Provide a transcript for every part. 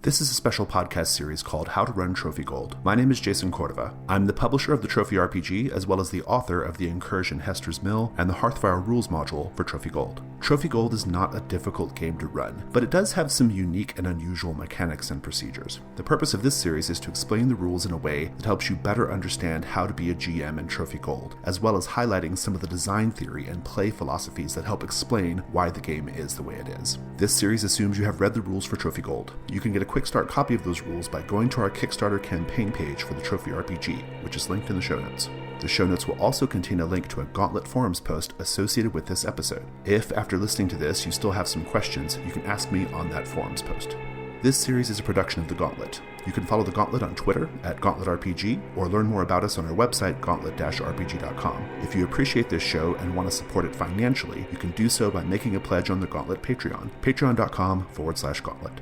This is a special podcast series called How to Run Trophy Gold. My name is Jason Cordova. I'm the publisher of the Trophy RPG, as well as the author of the Incursion Hester's Mill and the Hearthfire Rules module for Trophy Gold. Trophy Gold is not a difficult game to run, but it does have some unique and unusual mechanics and procedures. The purpose of this series is to explain the rules in a way that helps you better understand how to be a GM in Trophy Gold, as well as highlighting some of the design theory and play philosophies that help explain why the game is the way it is. This series assumes you have read the rules for Trophy Gold. You can get a quick start copy of those rules by going to our Kickstarter campaign page for the Trophy RPG, which is linked in the show notes. The show notes will also contain a link to a Gauntlet Forums post associated with this episode. If, after listening to this, you still have some questions, you can ask me on that forums post. This series is a production of The Gauntlet. You can follow The Gauntlet on Twitter at GauntletRPG, or learn more about us on our website, gauntlet-rpg.com. If you appreciate this show and want to support it financially, you can do so by making a pledge on the Gauntlet Patreon, patreon.com/gauntlet.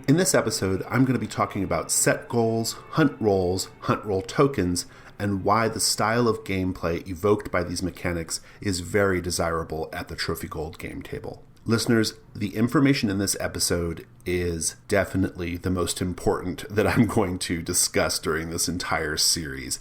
In this episode, I'm going to be talking about set goals, hunt roll tokens, and why the style of gameplay evoked by these mechanics is very desirable at the Trophy Gold game table. Listeners, the information in this episode is definitely the most important that I'm going to discuss during this entire series.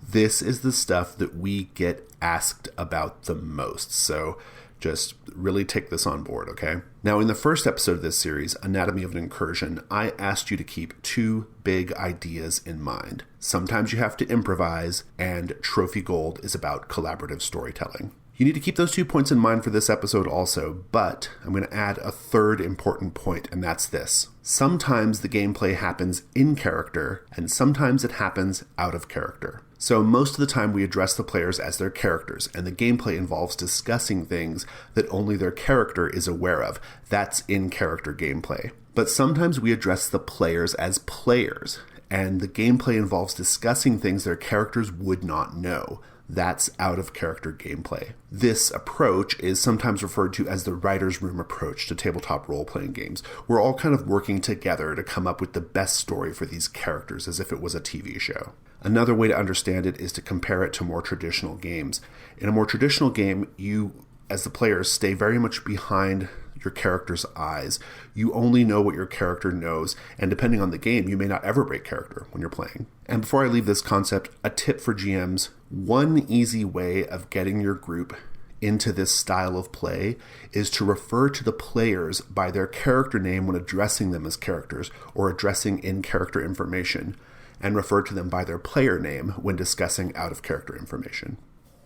This is the stuff that we get asked about the most, so just really take this on board, okay? Now, in the first episode of this series, Anatomy of an Incursion, I asked you to keep two big ideas in mind. Sometimes you have to improvise, and Trophy Gold is about collaborative storytelling. You need to keep those 2 points in mind for this episode also, but I'm going to add a third important point, and that's this. Sometimes the gameplay happens in character, and sometimes it happens out of character. So most of the time we address the players as their characters, and the gameplay involves discussing things that only their character is aware of. That's in-character gameplay. But sometimes we address the players as players, and the gameplay involves discussing things their characters would not know. That's out-of-character gameplay. This approach is sometimes referred to as the writer's room approach to tabletop role-playing games. We're all kind of working together to come up with the best story for these characters as if it was a TV show. Another way to understand it is to compare it to more traditional games. In a more traditional game, you, as the players, stay very much behind your character's eyes. You only know what your character knows, and depending on the game, you may not ever break character when you're playing. And before I leave this concept, a tip for GMs: one easy way of getting your group into this style of play is to refer to the players by their character name when addressing them as characters or addressing in-character information, and refer to them by their player name when discussing out-of-character information.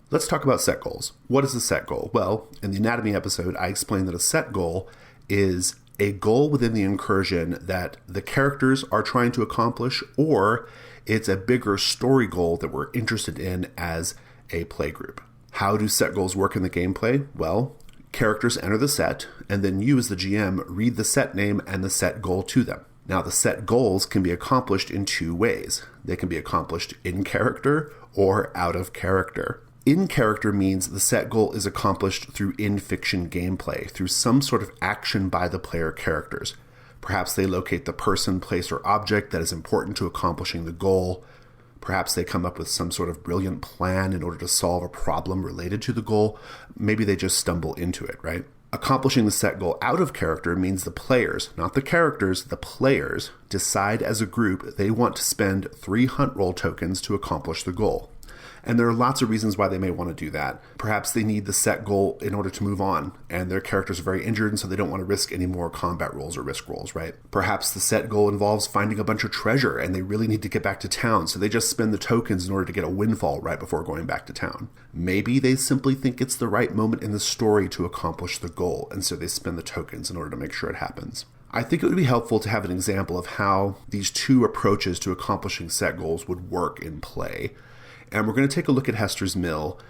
Let's talk about set goals. What is a set goal? Well, in the anatomy episode, I explained that a set goal is a goal within the incursion that the characters are trying to accomplish, or it's a bigger story goal that we're interested in as a play group. How do set goals work in the gameplay? Well, characters enter the set, and then you as the GM read the set name and the set goal to them. Now, the set goals can be accomplished in two ways. They can be accomplished in character or out of character. In character means the set goal is accomplished through in-fiction gameplay, through some sort of action by the player characters. Perhaps they locate the person, place, or object that is important to accomplishing the goal. Perhaps they come up with some sort of brilliant plan in order to solve a problem related to the goal. Maybe they just stumble into it, right? Accomplishing the set goal out of character means the players, not the characters, the players, decide as a group they want to spend 3 hunt roll tokens to accomplish the goal. And there are lots of reasons why they may want to do that. Perhaps they need the set goal in order to move on, and their characters are very injured, and so they don't want to risk any more combat rolls or risk rolls, right? Perhaps the set goal involves finding a bunch of treasure, and they really need to get back to town, so they just spend the tokens in order to get a windfall right before going back to town. Maybe they simply think it's the right moment in the story to accomplish the goal, and so they spend the tokens in order to make sure it happens. I think it would be helpful to have an example of how these two approaches to accomplishing set goals would work in play. And we're going to take a look at Hester's Mill.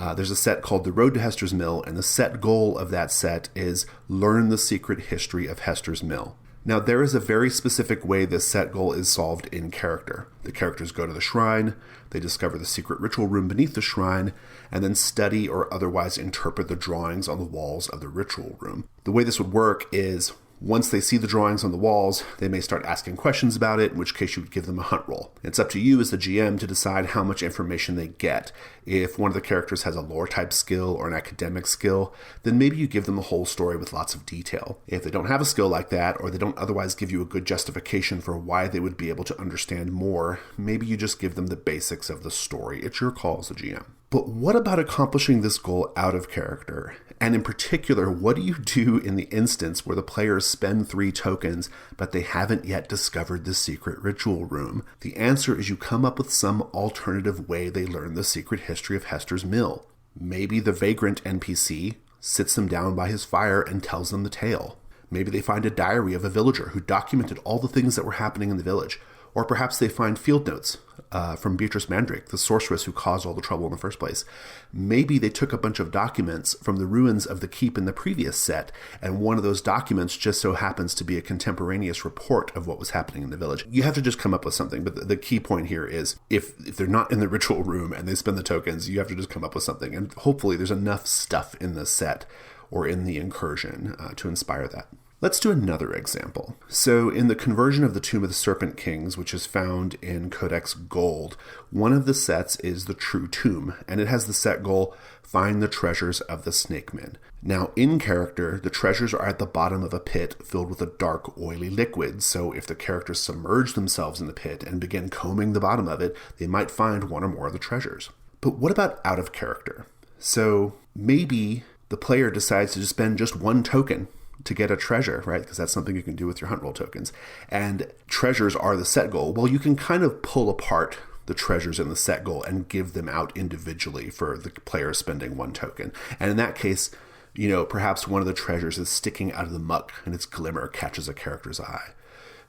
There's a set called The Road to Hester's Mill, and the set goal of that set is learn the secret history of Hester's Mill. Now, there is a very specific way this set goal is solved in character. The characters go to the shrine, they discover the secret ritual room beneath the shrine, and then study or otherwise interpret the drawings on the walls of the ritual room. The way this would work is Once they see the drawings on the walls, they may start asking questions about it, in which case you would give them a hunt roll. It's up to you as the GM to decide how much information they get. If one of the characters has a lore type skill or an academic skill, then maybe you give them the whole story with lots of detail. If they don't have a skill like that, or they don't otherwise give you a good justification for why they would be able to understand more, maybe you just give them the basics of the story. It's your call as a GM. But what about accomplishing this goal out of character? And in particular, what do you do in the instance where the players spend 3 tokens, but they haven't yet discovered the secret ritual room? The answer is you come up with some alternative way they learn the secret history of Hester's Mill. Maybe the vagrant NPC sits them down by his fire and tells them the tale. Maybe they find a diary of a villager who documented all the things that were happening in the village. Or perhaps they find field notes from Beatrice Mandrake, the sorceress who caused all the trouble in the first place. Maybe they took a bunch of documents from the ruins of the keep in the previous set, and one of those documents just so happens to be a contemporaneous report of what was happening in the village. You have to just come up with something, but the key point here is if they're not in the ritual room and they spend the tokens, you have to just come up with something. And hopefully there's enough stuff in the set or in the incursion to inspire that. Let's do another example. So in the conversion of the Tomb of the Serpent Kings, which is found in Codex Gold, one of the sets is the True Tomb, and it has the set goal, find the treasures of the Snake Men. Now, in character, the treasures are at the bottom of a pit filled with a dark, oily liquid, so if the characters submerge themselves in the pit and begin combing the bottom of it, they might find one or more of the treasures. But what about out of character? So maybe the player decides to spend just 1 token to get a treasure, right? Because that's something you can do with your hunt roll tokens. And treasures are the set goal. Well, you can kind of pull apart the treasures in the set goal and give them out individually for the player spending 1 token. And in that case, perhaps one of the treasures is sticking out of the muck and its glimmer catches a character's eye.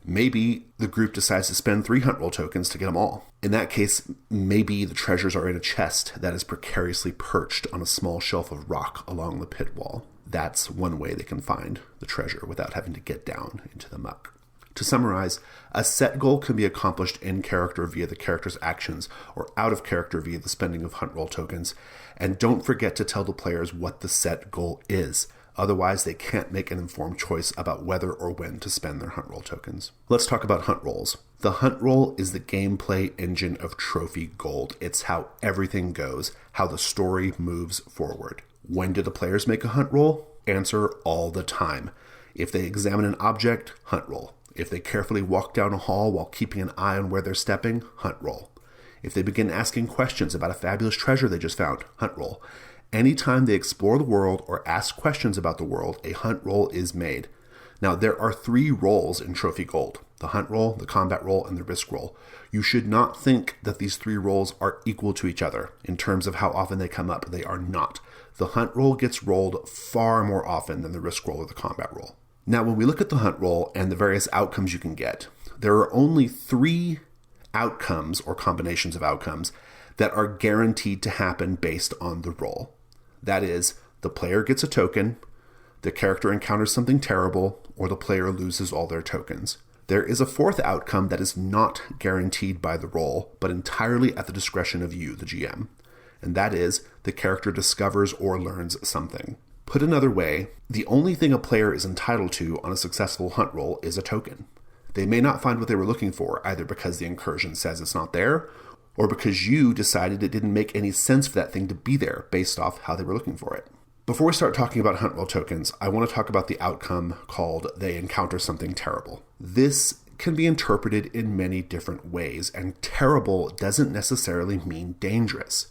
Maybe the group decides to spend 3 hunt roll tokens to get them all. In that case, maybe the treasures are in a chest that is precariously perched on a small shelf of rock along the pit wall. That's one way they can find the treasure without having to get down into the muck. To summarize, a set goal can be accomplished in character via the character's actions or out of character via the spending of hunt roll tokens. And don't forget to tell the players what the set goal is. Otherwise, they can't make an informed choice about whether or when to spend their hunt roll tokens. Let's talk about hunt rolls. The hunt roll is the gameplay engine of Trophy Gold. It's how everything goes, how the story moves forward. When do the players make a hunt roll? Answer, all the time. If they examine an object, hunt roll. If they carefully walk down a hall while keeping an eye on where they're stepping, hunt roll. If they begin asking questions about a fabulous treasure they just found, hunt roll. Anytime they explore the world or ask questions about the world, a hunt roll is made. Now, there are 3 rolls in Trophy Gold: the hunt roll, the combat roll, and the risk roll. You should not think that these 3 rolls are equal to each other in terms of how often they come up. They are not. The hunt roll gets rolled far more often than the risk roll or the combat roll. Now, when we look at the hunt roll and the various outcomes you can get, there are only 3 outcomes or combinations of outcomes that are guaranteed to happen based on the roll. That is, the player gets a token, the character encounters something terrible, or the player loses all their tokens. There is a 4th outcome that is not guaranteed by the roll, but entirely at the discretion of you, the GM. And that is, the character discovers or learns something. Put another way, the only thing a player is entitled to on a successful hunt roll is a token. They may not find what they were looking for, either because the incursion says it's not there, or because you decided it didn't make any sense for that thing to be there based off how they were looking for it. Before we start talking about hunt roll tokens, I want to talk about the outcome called they encounter something terrible. This can be interpreted in many different ways, and terrible doesn't necessarily mean dangerous.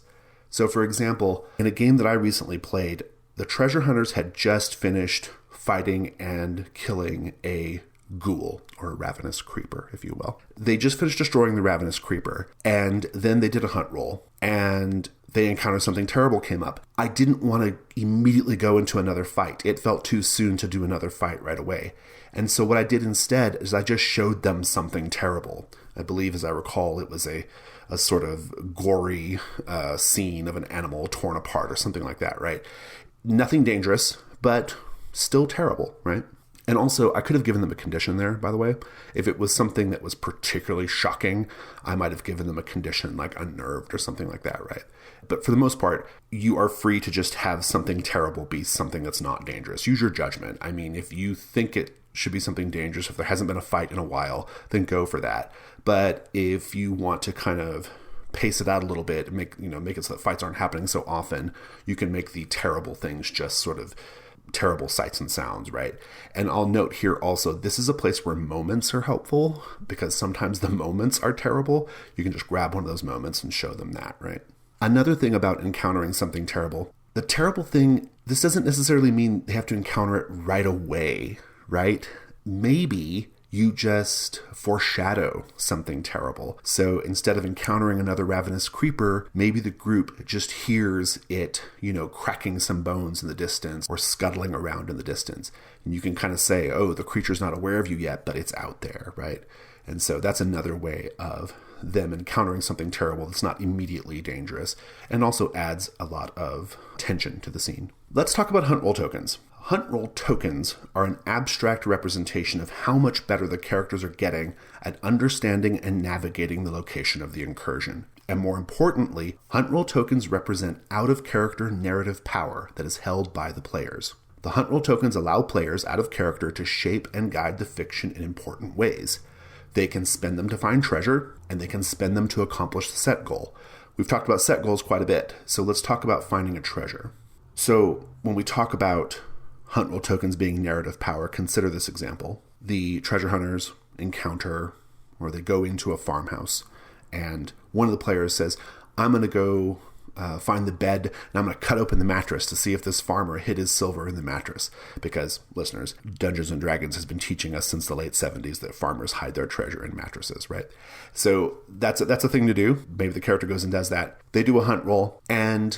So for example, in a game that I recently played, the treasure hunters had just finished fighting and killing a ghoul, or a ravenous creeper, if you will. They just finished destroying the ravenous creeper, and then they did a hunt roll, and they encountered something terrible came up. I didn't want to immediately go into another fight. It felt too soon to do another fight right away. And so what I did instead is I just showed them something terrible. I believe, as I recall, it was a sort of gory scene of an animal torn apart or something like that, right? Nothing dangerous, but still terrible, right? And also, I could have given them a condition there, by the way. If it was something that was particularly shocking, I might have given them a condition like unnerved or something like that, right? But for the most part, you are free to just have something terrible be something that's not dangerous. Use your judgment. I mean, if you think it should be something dangerous. If there hasn't been a fight in a while, then go for that. But if you want to kind of pace it out a little bit and make it so that fights aren't happening so often, you can make the terrible things just sort of terrible sights and sounds, right? And I'll note here also, this is a place where moments are helpful, because sometimes the moments are terrible. You can just grab one of those moments and show them that, right? Another thing about encountering something terrible, the terrible thing, this doesn't necessarily mean they have to encounter it right away, right? Maybe you just foreshadow something terrible. So instead of encountering another ravenous creeper, maybe the group just hears it, cracking some bones in the distance or scuttling around in the distance. And you can kind of say, oh, the creature's not aware of you yet, but it's out there, right? And so that's another way of them encountering something terrible that's not immediately dangerous, and also adds a lot of tension to the scene. Let's talk about hunt roll tokens. Hunt roll tokens are an abstract representation of how much better the characters are getting at understanding and navigating the location of the incursion. And more importantly, hunt roll tokens represent out-of-character narrative power that is held by the players. The hunt roll tokens allow players out of character to shape and guide the fiction in important ways. They can spend them to find treasure, and they can spend them to accomplish the set goal. We've talked about set goals quite a bit, so let's talk about finding a treasure. So when we talk about hunt roll tokens being narrative power, consider this example. The treasure hunters encounter, or they go into a farmhouse, and one of the players says, I'm going to go find the bed, and I'm going to cut open the mattress to see if this farmer hid his silver in the mattress. Because, listeners, Dungeons & Dragons has been teaching us since the late 70s that farmers hide their treasure in mattresses, right? So that's a thing to do. Maybe the character goes and does that. They do a hunt roll, and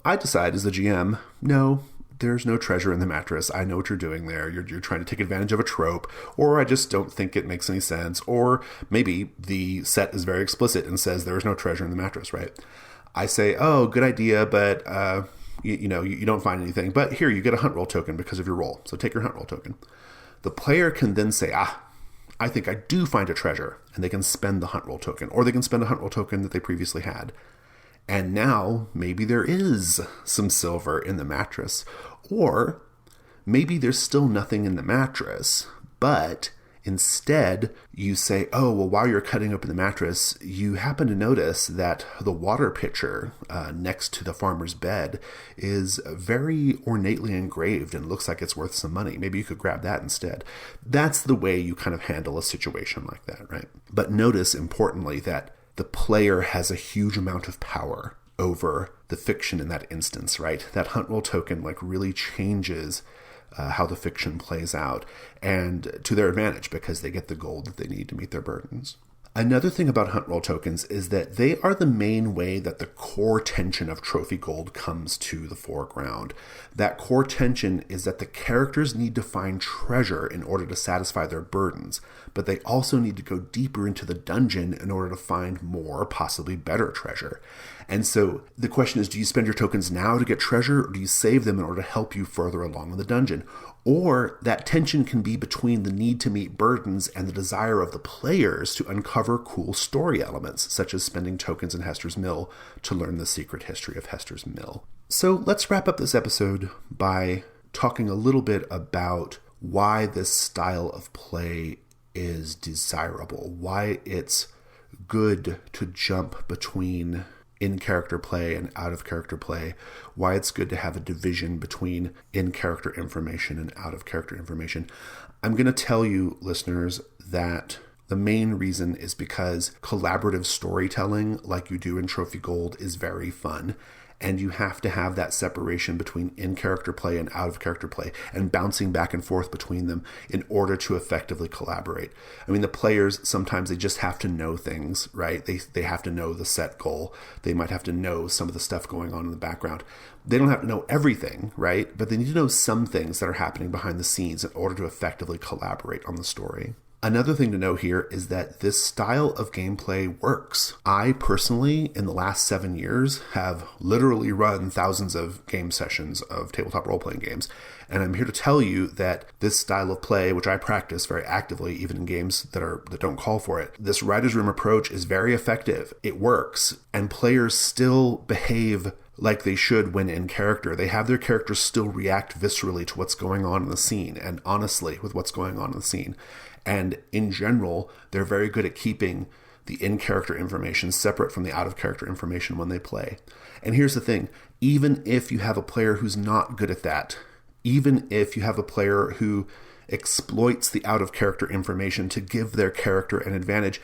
I decide as the GM, no, there's no treasure in the mattress. I know what you're doing there. You're trying to take advantage of a trope, or I just don't think it makes any sense. Or maybe the set is very explicit and says there is no treasure in the mattress, right? I say, oh, good idea, but you don't find anything. But here, you get a hunt roll token because of your roll. So take your hunt roll token. The player can then say, I think I do find a treasure, and they can spend the hunt roll token, or they can spend a hunt roll token that they previously had. And now maybe there is some silver in the mattress, or maybe there's still nothing in the mattress, but instead you say, oh, well, while you're cutting open the mattress, you happen to notice that the water pitcher next to the farmer's bed is very ornately engraved and looks like it's worth some money. Maybe you could grab that instead. That's the way you kind of handle a situation like that, right? But notice, importantly, that the player has a huge amount of power over the fiction in that instance, right? That hunt roll token really changes how the fiction plays out, and to their advantage, because they get the gold that they need to meet their burdens. Another thing about hunt roll tokens is that they are the main way that the core tension of trophy gold comes to the foreground. That core tension is that the characters need to find treasure in order to satisfy their burdens, but they also need to go deeper into the dungeon in order to find more, possibly better treasure. And so the question is, do you spend your tokens now to get treasure, or do you save them in order to help you further along in the dungeon? Or that tension can be between the need to meet burdens and the desire of the players to uncover cool story elements, such as spending tokens in Hester's Mill to learn the secret history of Hester's Mill. So let's wrap up this episode by talking a little bit about why this style of play is desirable, why it's good to jump between in-character play and out-of-character play, why it's good to have a division between in-character information and out-of-character information. I'm going to tell you, listeners, that the main reason is because collaborative storytelling, like you do in Trophy Gold, is very fun. And you have to have that separation between in-character play and out-of-character play, and bouncing back and forth between them in order to effectively collaborate. I mean, the players, sometimes they just have to know things, right? They have to know the set goal. They might have to know some of the stuff going on in the background. They don't have to know everything, right? But they need to know some things that are happening behind the scenes in order to effectively collaborate on the story. Another thing to know here is that this style of gameplay works. I personally, in the last 7 years, have literally run thousands of game sessions of tabletop role-playing games, and I'm here to tell you that this style of play, which I practice very actively, even in games that don't call for it, this writer's room approach is very effective. It works, and players still behave like they should when in character. They have their characters still react viscerally to what's going on in the scene and honestly with what's going on in the scene. And in general, they're very good at keeping the in-character information separate from the out-of-character information when they play. And here's the thing, even if you have a player who's not good at that, even if you have a player who exploits the out-of-character information to give their character an advantage,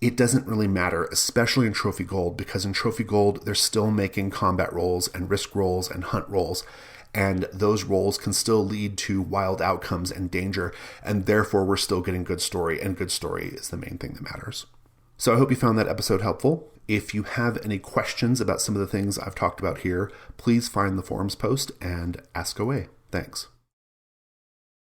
it doesn't really matter, especially in Trophy Gold, because in Trophy Gold, they're still making combat rolls and risk rolls and hunt rolls, and those rolls can still lead to wild outcomes and danger, and therefore we're still getting good story, and good story is the main thing that matters. So I hope you found that episode helpful. If you have any questions about some of the things I've talked about here, please find the forums post and ask away. Thanks.